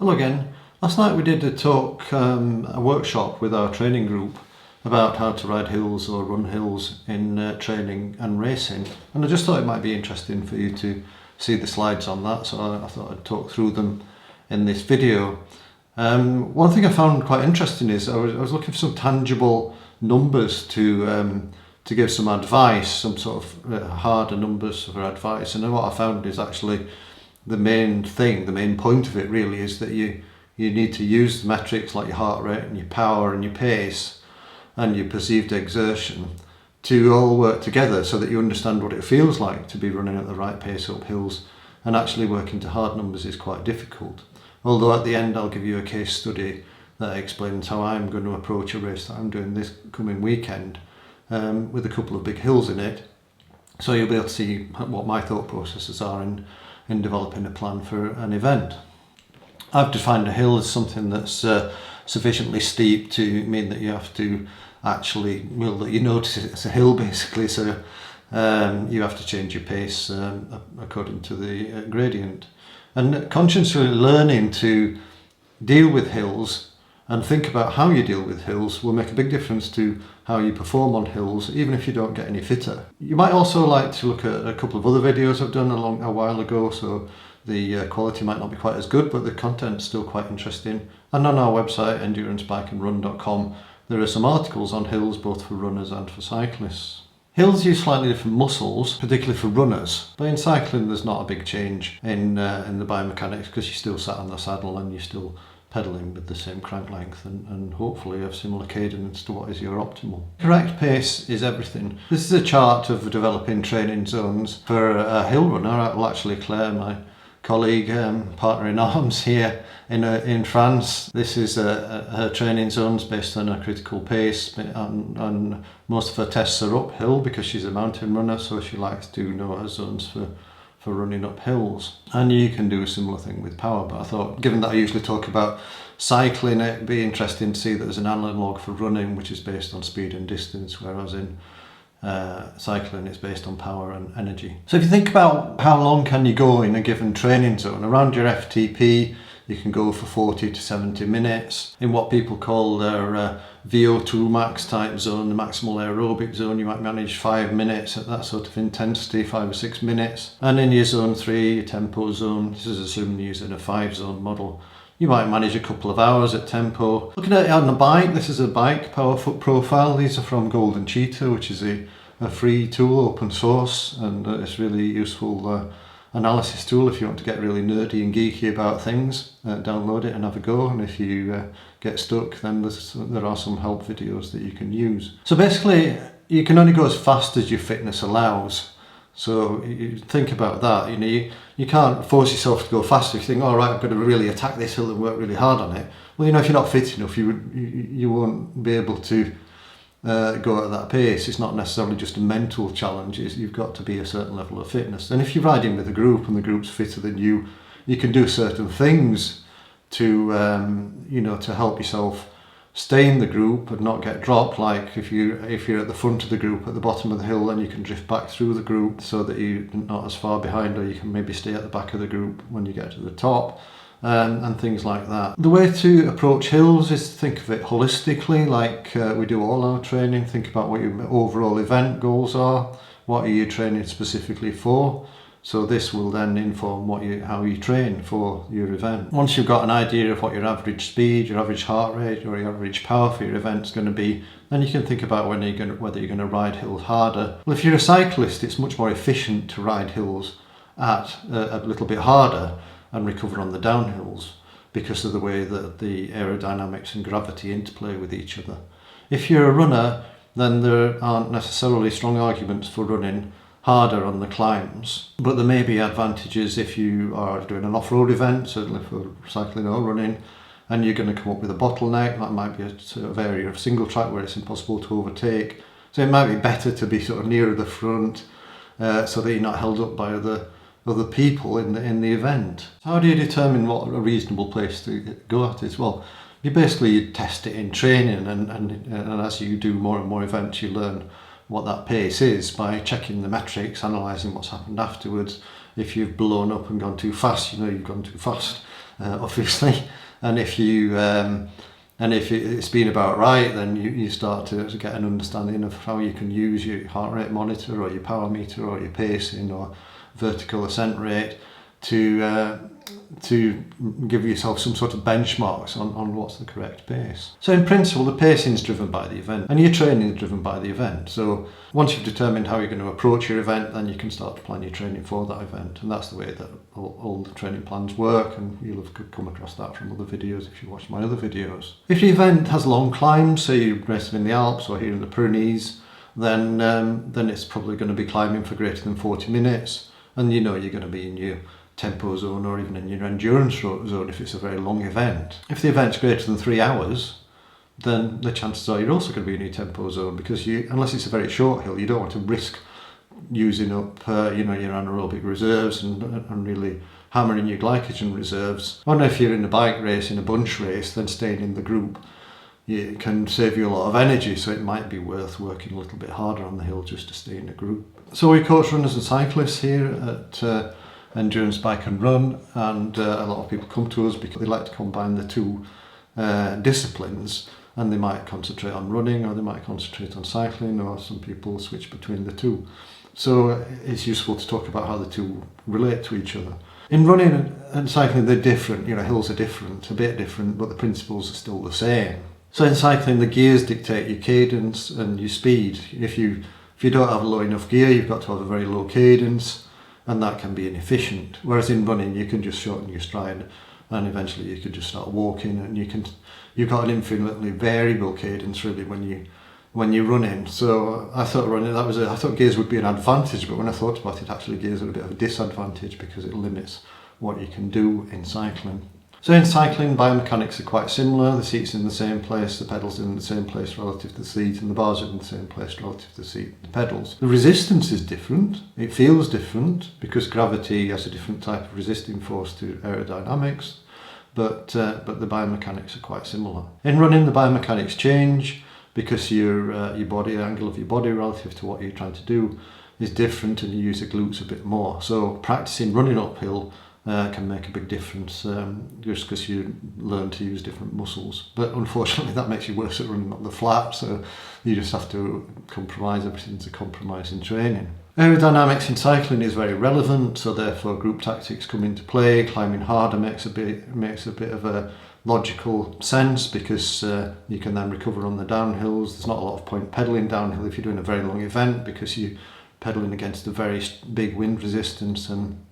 Hello again. Last night we did a workshop with our training group about how to ride hills or run hills in training and racing, and I just thought it might be interesting for you to see the slides on that, so I thought I'd talk through them in this video. One thing I found quite interesting is I was looking for some tangible numbers to give some advice, some sort of harder numbers for advice, and then what I found is actually the main point of it really is that you need to use the metrics like your heart rate and your power and your pace and your perceived exertion to all work together so that you understand what it feels like to be running at the right pace up hills, and actually working to hard numbers is quite difficult. Although at the end I'll give you a case study that explains how I'm going to approach a race that I'm doing this coming weekend with a couple of big hills in it, so you'll be able to see what my thought processes are in developing a plan for an event. I've defined a hill as something that's sufficiently steep to mean that you have to actually, that you notice it's a hill basically, so you have to change your pace according to the gradient. And consciously learning to deal with hills and think about how you deal with hills will make a big difference to how you perform on hills, even if you don't get any fitter. You might also like to look at a couple of other videos I've done a while ago, so the quality might not be quite as good, but the content's still quite interesting. And on our website, enduranceBikeandRun.com, there are some articles on hills, both for runners and for cyclists. Hills use slightly different muscles, particularly for runners, but in cycling there's not a big change in the biomechanics, because you're still sat on the saddle and you're still pedalling with the same crank length and hopefully have similar cadence to what is your optimal. Correct pace is everything. This is a chart of developing training zones for a hill runner. Well, actually Claire, my colleague, partner in arms here in France, this is her training zones based on her critical pace, and most of her tests are uphill because she's a mountain runner, so she likes to know her zones for running up hills. And you can do a similar thing with power, but I thought, given that I usually talk about cycling, it'd be interesting to see that there's an analogue for running which is based on speed and distance, whereas in cycling it's based on power and energy. So if you think about how long can you go in a given training zone, around your FTP you can go for 40 to 70 minutes. In what people call their VO2 max type zone, the maximal aerobic zone, you might manage 5 minutes at that sort of intensity, 5 or 6 minutes. And in your zone 3, your tempo zone, this is assuming you're using a 5-zone model, you might manage a couple of hours at tempo. Looking at it on the bike, this is a bike power foot profile. These are from Golden Cheetah, which is a free tool, open source, and it's really useful analysis tool if you want to get really nerdy and geeky about things. Download it and have a go, and if you get stuck, then there are some help videos that you can use. So basically you can only go as fast as your fitness allows, so you think about that. You can't force yourself to go faster. If you think, all right, I've got to really attack this hill and work really hard on it, well, if you're not fit enough, you won't be able to go at that pace. It's not necessarily just a mental challenge, you've got to be a certain level of fitness. And if you're riding with a group and the group's fitter than you can do certain things to to help yourself stay in the group and not get dropped. Like if you're at the front of the group at the bottom of the hill, then you can drift back through the group so that you're not as far behind, or you can maybe stay at the back of the group when you get to the top. And things like that. The way to approach hills is to think of it holistically, like we do all our training. Think about what your overall event goals are. What are you training specifically for? So this will then inform how you train for your event. Once you've got an idea of what your average speed, your average heart rate, or your average power for your event is going to be, then you can think about whether you're going to ride hills harder. Well, if you're a cyclist, it's much more efficient to ride hills at a little bit harder and recover on the downhills because of the way that the aerodynamics and gravity interplay with each other. If you're a runner, then there aren't necessarily strong arguments for running harder on the climbs, but there may be advantages if you are doing an off-road event, certainly for cycling or running, and you're going to come up with a bottleneck. That might be a sort of area of single track where it's impossible to overtake, so it might be better to be sort of nearer the front so that you're not held up by other people in the event. How do you determine what a reasonable place to go at is? Well, you basically test it in training, and as you do more and more events, you learn what that pace is by checking the metrics, analysing what's happened afterwards. If you've blown up and gone too fast, you've gone too fast. obviously. And if it's been about right, then you start to get an understanding of how you can use your heart rate monitor or your power meter or your pacing or vertical ascent rate to give yourself some sort of benchmarks on what's the correct pace. So in principle, the pacing is driven by the event and your training is driven by the event. So once you've determined how you're going to approach your event, then you can start to plan your training for that event. And that's the way that all the training plans work, and you'll have come across that from other videos if you watch my other videos. If your event has long climbs, say you're racing in the Alps or here in the Pyrenees, then it's probably going to be climbing for greater than 40 minutes, and you know you're going to be in your tempo zone or even in your endurance zone if it's a very long event. If the event's greater than 3 hours, then the chances are you're also going to be in your tempo zone, because unless it's a very short hill, you don't want to risk using up your anaerobic reserves and really hammering your glycogen reserves. Or if you're in a bike race, in a bunch race, then staying in the group it can save you a lot of energy, so it might be worth working a little bit harder on the hill just to stay in a group. So we coach runners and cyclists here at Endurance Bike and Run, and a lot of people come to us because they like to combine the two disciplines, and they might concentrate on running or they might concentrate on cycling, or some people switch between the two. So it's useful to talk about how the two relate to each other. In running and cycling, they're different. Hills are different, a bit different, but the principles are still the same. So in cycling, the gears dictate your cadence and your speed. If you don't have a low enough gear, you've got to have a very low cadence, and that can be inefficient. Whereas in running, you can just shorten your stride, and eventually you could just start walking, and you've got an infinitely variable cadence really when you're running. So I thought I thought gears would be an advantage, but when I thought about it, actually gears are a bit of a disadvantage because it limits what you can do in cycling. So in cycling, biomechanics are quite similar. The seat's in the same place, the pedals are in the same place relative to the seat, and the bars are in the same place relative to the seat and the pedals. The resistance is different. It feels different because gravity has a different type of resisting force to aerodynamics, but the biomechanics are quite similar. In running, the biomechanics change because your angle of your body relative to what you're trying to do is different, and you use the glutes a bit more. So practicing running uphill can make a big difference just because you learn to use different muscles. But unfortunately that makes you worse at running up the flat, so you just have to compromise. Everything's a compromise in training. Aerodynamics in cycling is very relevant, so therefore group tactics come into play. Climbing harder makes a bit of a logical sense because you can then recover on the downhills. There's not a lot of point pedalling downhill if you're doing a very long event because you're pedaling against a very big wind resistance, and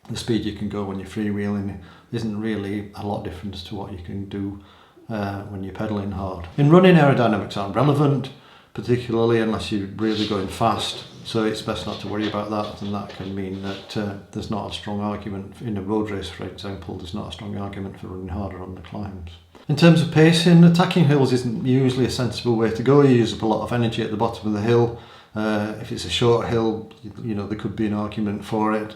the speed you can go when you're freewheeling isn't really a lot different to what you can do when you're pedaling hard. In running, aerodynamics aren't relevant, particularly unless you're really going fast, so it's best not to worry about that, and that can mean that there's not a strong argument in a road race, for example. There's not a strong argument for running harder on the climbs. In terms of pacing, attacking hills isn't usually a sensible way to go. You use up a lot of energy at the bottom of the hill. If it's a short hill, there could be an argument for it.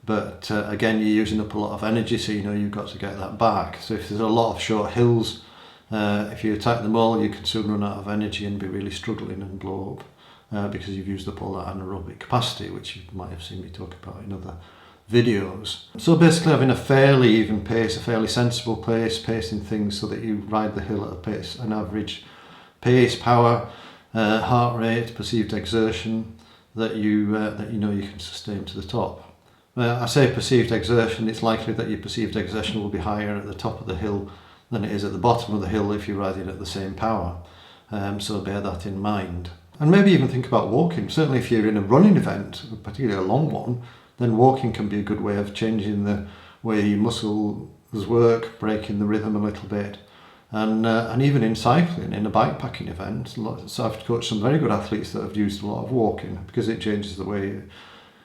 But again, you're using up a lot of energy, so you've got to get that back. So if there's a lot of short hills, if you attack them all, you can soon run out of energy and be really struggling and blow up because you've used up all that anaerobic capacity, which you might have seen me talk about in other videos. So basically having a fairly even pace, a fairly sensible pace, pacing things so that you ride the hill at a pace, an average pace, power, heart rate, perceived exertion that you can sustain to the top. I say perceived exertion, it's likely that your perceived exertion will be higher at the top of the hill than it is at the bottom of the hill if you're riding at the same power. So bear that in mind. And maybe even think about walking. Certainly if you're in a running event, particularly a long one, then walking can be a good way of changing the way your muscles work, breaking the rhythm a little bit. And even in cycling, in a bikepacking event, so I've coached some very good athletes that have used a lot of walking because it changes the way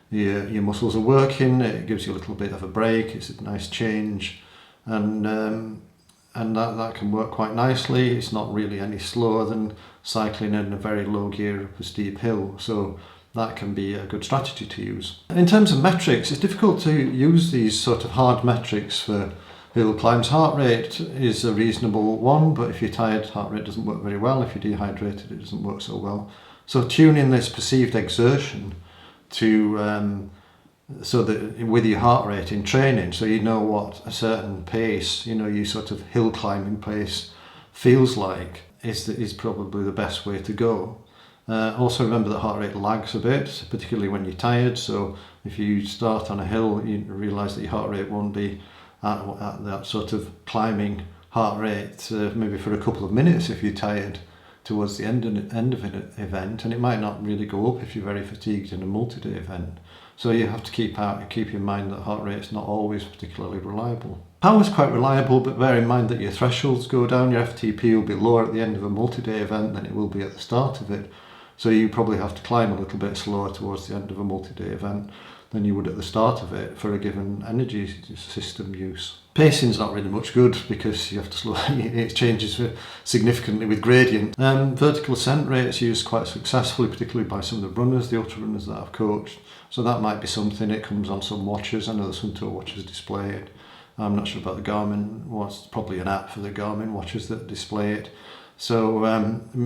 your muscles are working. It gives you a little bit of a break. It's a nice change, and that can work quite nicely. It's not really any slower than cycling in a very low gear up a steep hill, so that can be a good strategy to use. In terms of metrics, it's difficult to use these sort of hard metrics for hill climbs. Heart rate is a reasonable one, but if you're tired, heart rate doesn't work very well. If you're dehydrated, it doesn't work so well. So tuning this perceived exertion to so that with your heart rate in training, so you know what a certain pace, you sort of hill climbing pace feels like, is probably the best way to go. Also remember that heart rate lags a bit, particularly when you're tired. So if you start on a hill, you realise that your heart rate won't be at that sort of climbing heart rate maybe for a couple of minutes if you're tired towards the end of an event, and it might not really go up if you're very fatigued in a multi-day event. So you have to keep in mind that heart rate's not always particularly reliable. Power's quite reliable, but bear in mind that your thresholds go down. Your FTP will be lower at the end of a multi-day event than it will be at the start of it. So you probably have to climb a little bit slower towards the end of a multi-day event than you would at the start of it for a given energy system use. Pacing's not really much good because you have to slow it changes significantly with gradient. Vertical ascent rates used quite successfully, particularly by some of the runners, the ultra runners that I've coached. So that might be something. It comes on some watches. I know the Suntour watches display it. I'm not sure about the Garmin. It's probably an app for the Garmin watches that display it. So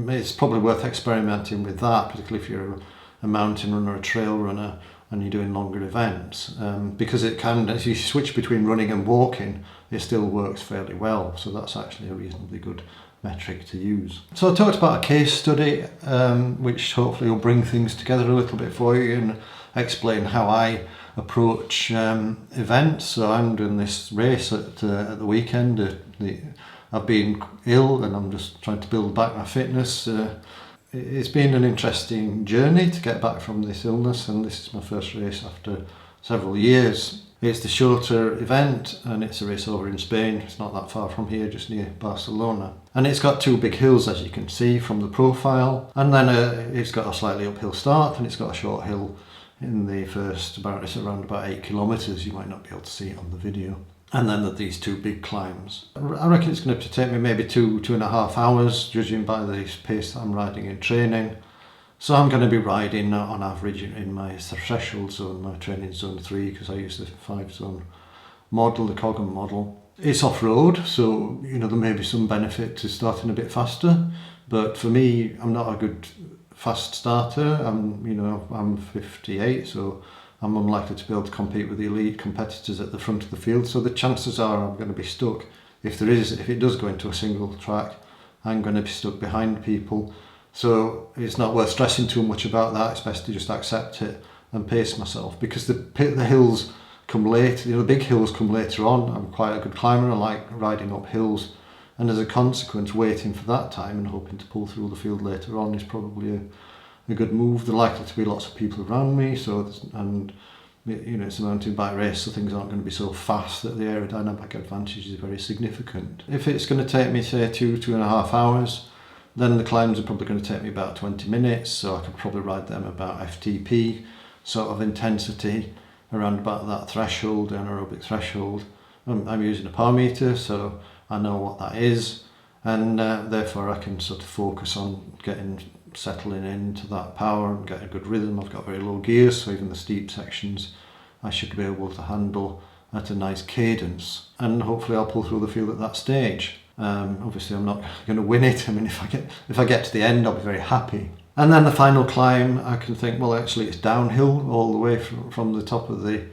it's probably worth experimenting with that, particularly if you're a mountain runner, a trail runner, and you're doing longer events, because it can, as you switch between running and walking, it still works fairly well. So that's actually a reasonably good metric to use. So I talked about a case study, which hopefully will bring things together a little bit for you and explain how I approach events. So I'm doing this race at the weekend. I've been ill and I'm just trying to build back my fitness. It's been an interesting journey to get back from this illness, and this is my first race after several years. It's the shorter event and it's a race over in Spain. It's not that far from here, just near Barcelona. And it's got two big hills, as you can see from the profile. And then it's got a slightly uphill start and it's got a short hill in the first, it's around about 8 kilometres. You might not be able to see it on the video. And then these two big climbs. I reckon it's going to take me maybe 2.5 hours, judging by the pace that I'm riding in training. So I'm going to be riding on average in my threshold zone, my training zone 3, because I use the 5-zone model, the Coggan model. It's off-road, so there may be some benefit to starting a bit faster. But for me, I'm not a good fast starter. I'm 58, so I'm unlikely to be able to compete with the elite competitors at the front of the field. So the chances are I'm going to be stuck. If it does go into a single track, I'm going to be stuck behind people. So it's not worth stressing too much about that. It's best to just accept it and pace myself, because the hills come later. The big hills come later on. I'm quite a good climber. I like riding up hills, and as a consequence, waiting for that time and hoping to pull through the field later on is probably a good move. There are likely to be lots of people around me, it's a mountain bike race, so things aren't going to be so fast that the aerodynamic advantage is very significant. If it's going to take me, say, 2.5 hours, then the climbs are probably going to take me about 20 minutes, so I could probably ride them about FTP sort of intensity, around about that threshold, anaerobic threshold. I'm using a power meter, so I know what that is, and therefore I can sort of focus on settling into that power and get a good rhythm. I've got very low gears, so even the steep sections I should be able to handle at a nice cadence, and hopefully I'll pull through the field at that stage. Obviously I'm not going to win it. I mean, if I get to the end, I'll be very happy. And then the final climb, I can think, well, actually it's downhill all the way from the top of the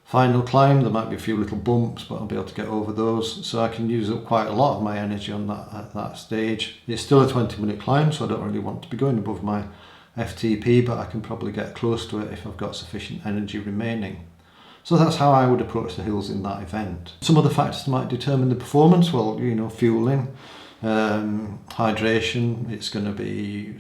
final climb. There might be a few little bumps, but I'll be able to get over those. So I can use up quite a lot of my energy on at that stage. It's still a 20-minute climb, so I don't really want to be going above my FTP, but I can probably get close to it if I've got sufficient energy remaining. So that's how I would approach the hills in that event. Some other factors that might determine the performance, well, fueling, hydration. It's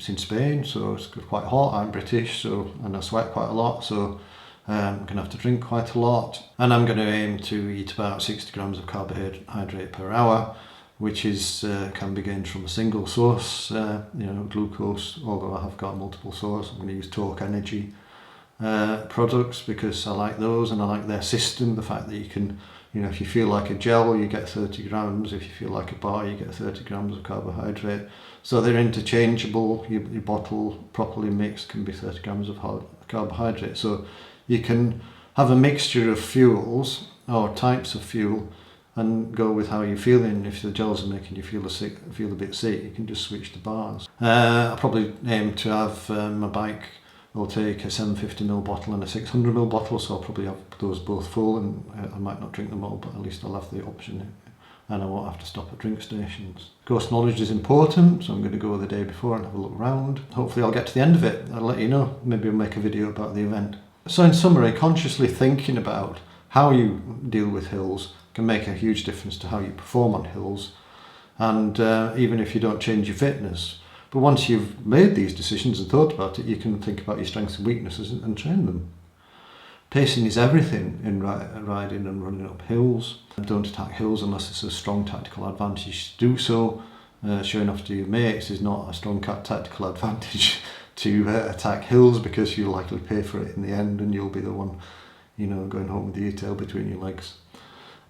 in Spain, so it's quite hot. I'm British, and I sweat quite a lot, so I'm going to have to drink quite a lot. And I'm going to aim to eat about 60 grams of carbohydrate per hour, which can be gained from a single source, glucose, although I have got multiple sources. I'm going to use Torque Energy products because I like those and I like their system. The fact that you can, if you feel like a gel, you get 30 grams. If you feel like a bar, you get 30 grams of carbohydrate. So they're interchangeable. Your bottle properly mixed can be 30 grams of carbohydrate. So you can have a mixture of fuels or types of fuel and go with how you're feeling. If the gels are making you feel a bit sick, you can just switch to bars. I probably aim to have my bike I'll take a 750ml bottle and a 600ml bottle, so I'll probably have those both full, and I might not drink them all, but at least I'll have the option, and I won't have to stop at drink stations. Course knowledge is important, so I'm going to go the day before and have a look around. Hopefully I'll get to the end of it. I'll let you know. Maybe I'll make a video about the event. So in summary, consciously thinking about how you deal with hills can make a huge difference to how you perform on hills, and even if you don't change your fitness. But once you've made these decisions and thought about it, you can think about your strengths and weaknesses and train them. Pacing is everything in riding and running up hills. Don't attack hills unless it's a strong tactical advantage to do so. Showing off to your mates is not a strong tactical advantage to attack hills, because you'll likely pay for it in the end, and you'll be the one, going home with your tail between your legs.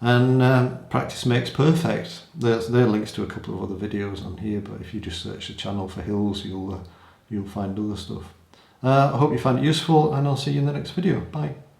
And practice makes perfect. There are links to a couple of other videos on here, but if you just search the channel for hills, you'll find other stuff. I hope you find it useful, and I'll see you in the next video. Bye.